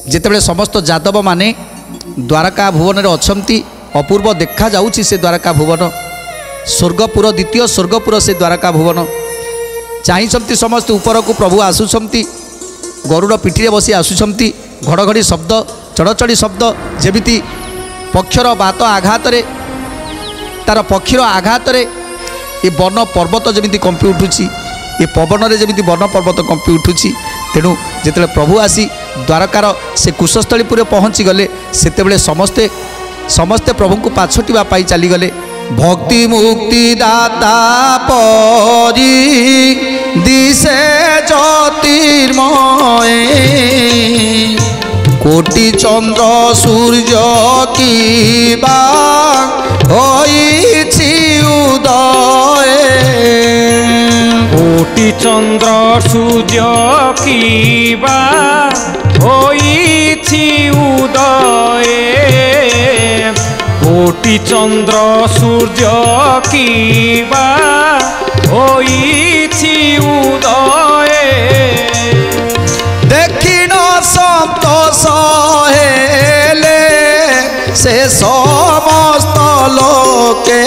जितेबाला समस्त यादव माने द्वारका भुवन में अच्छा अपूर्व देखा जाउछि से द्वारका भुवन स्वर्गपुर द्वितीय स्वर्गपुर से द्वारका भुवन चाहिए समस्त ऊपर को प्रभु आसुंट गरुड़ पिठी बसी आसुंट घड़घड़ी शब्द चढ़चढ़ी शब्द जेमिति पक्षर बात आघात तार पक्षीर आघात ये वन पर्वत जमी कंपी उठुची ये पवन में जमी वन पर्वत कंपी उठुची तेणु जिते प्रभु आसी द्वारकार से कुशस्थलीपुर पहुँची गले से समस्ते समस्ते प्रभु को पाछोटिबा पाई चलीगले भक्ति मुक्ति दाता परी दिशे ज्योतिर्मय कोटि चंद्र सूर्य की बा होइछि उदय कोटि चंद्र सूर्य की बा होइछि उदय कोटि चंद्र सूर्य की बा होइछि उदय देखिन सप्त सहेले से समस्त लोके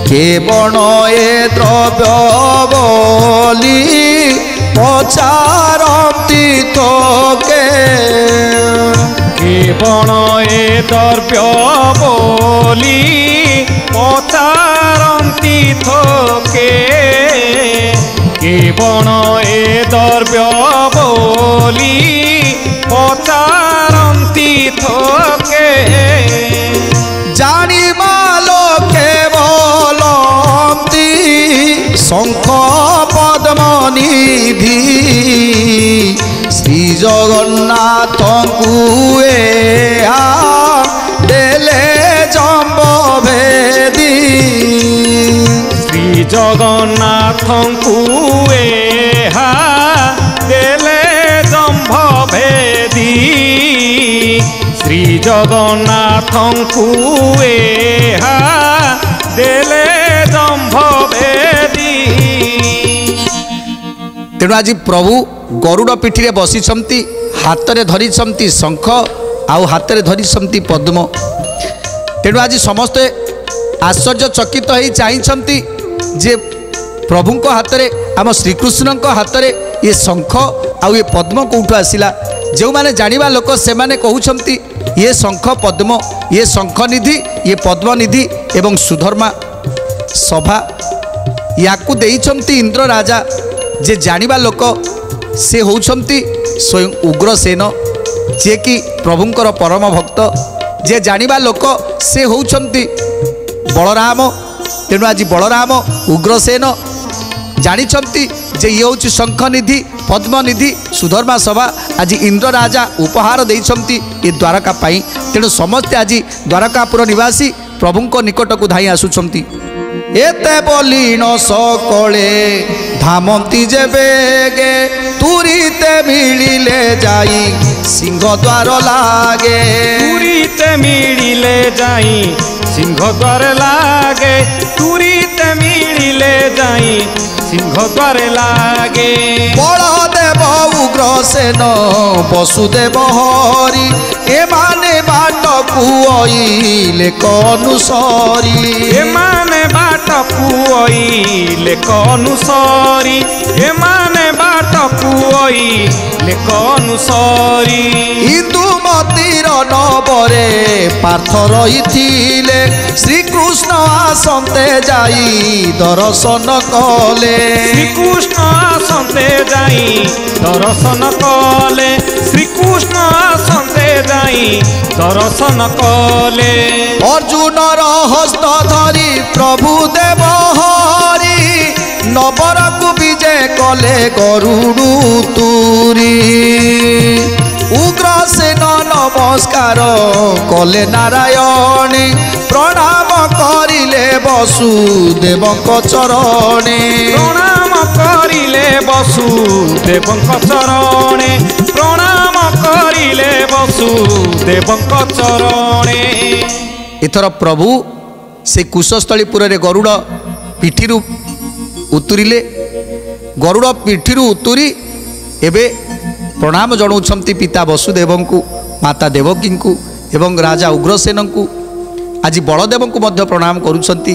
केवल ए द्रव्य बोली पचारती थोके केवल ए द्रव्य बोली पचारती थोके केवल ए द्रव्य बोली पचारती थोके जानिबा लोके बोलती शंख पद्म निधि श्री जगन्नाथ देले जम्ब भेदी श्री जगन्नाथ देले जम्भ भेदी श्री जगन्नाथ देले जम्भ भेदी। तेणु आज प्रभु गरुड़ पिठी बसी हाथ में धरी शंख आउ हाथ में धरी पद्म तेणु आज समस्ते आश्चर्यचकित हो चाहिए जे प्रभु हाथ में आम श्रीकृष्ण हाथ में ये शंख आउ ये पद्म कौटू आसला जो मैंने जानिबा लोक से माने कहउछंती ये शंख पद्म ये शंख निधि ये पद्म निधि एवं सुधर्मा सभा याकू देइछंती इंद्र राजा जे जानिबा लोक से होउछंती स्वयं उग्रसेन जे कि प्रभुंकर परम भक्त जे जानिबा लोक से होउछंती बलराम तेणु आज बलराम उग्रसेन जानिछंती जे ये हूँ शंखनिधि पद्मनिधि सुधर्मा सभा आज इंद्र राजा उपहार देइछंती ये द्वारका पाई तेणु समस्ते आज द्वारकापुर निवासी प्रभु निकट को धाई आसुछंती एते बोली न सकले धामती जे बेगे तुरीते मिलिले जाई सिंह द्वार लागे तुरीते मिलिले जाई सिंह द्वार लागे तुरीते मिलिले जाई सिंह द्वार लागे बलदेव उग्रसेन वसुदेव हरि एमाने बाट कुइले कनुसरी एमाने बाट कुइले कनुसरी एमाने बाट कुइले कनुसरी इंदुमतीर नबरे पार्थ रही श्रीकृष्ण आसंते जाई दर्शन कले श्रीकृष्ण आसंते जाई दर्शन कले श्रीकृष्ण आसंते जाई दर्शन कले अर्जुन हस्त धरी प्रभु देव हरि नबर को विजय कले गरुड़ू तुरी उग्रसेन नमस्कार कले नारायणी प्रणाम करिले वसुदेवक चरणे प्रणाम करिले वसुदेवक चरणे प्रणाम करिले वसुदेवक चरणे। एथर प्रभु से कुशस्थलीपुर रे गरुड़ पिठी उतुरिले गरुड़ पिठी उतुरी एबे ପ୍ରଣାମ ଜଣାଉଛନ୍ତି ପିତା ବସୁଦେବଙ୍କୁ, ମାତା ଦେବକୀଙ୍କୁ ଏବଂ ରାଜା ଉଗ୍ରସେନଙ୍କୁ। ଆଜି ବଳଦେବଙ୍କୁ ମଧ୍ୟ ପ୍ରଣାମ କରୁଛନ୍ତି।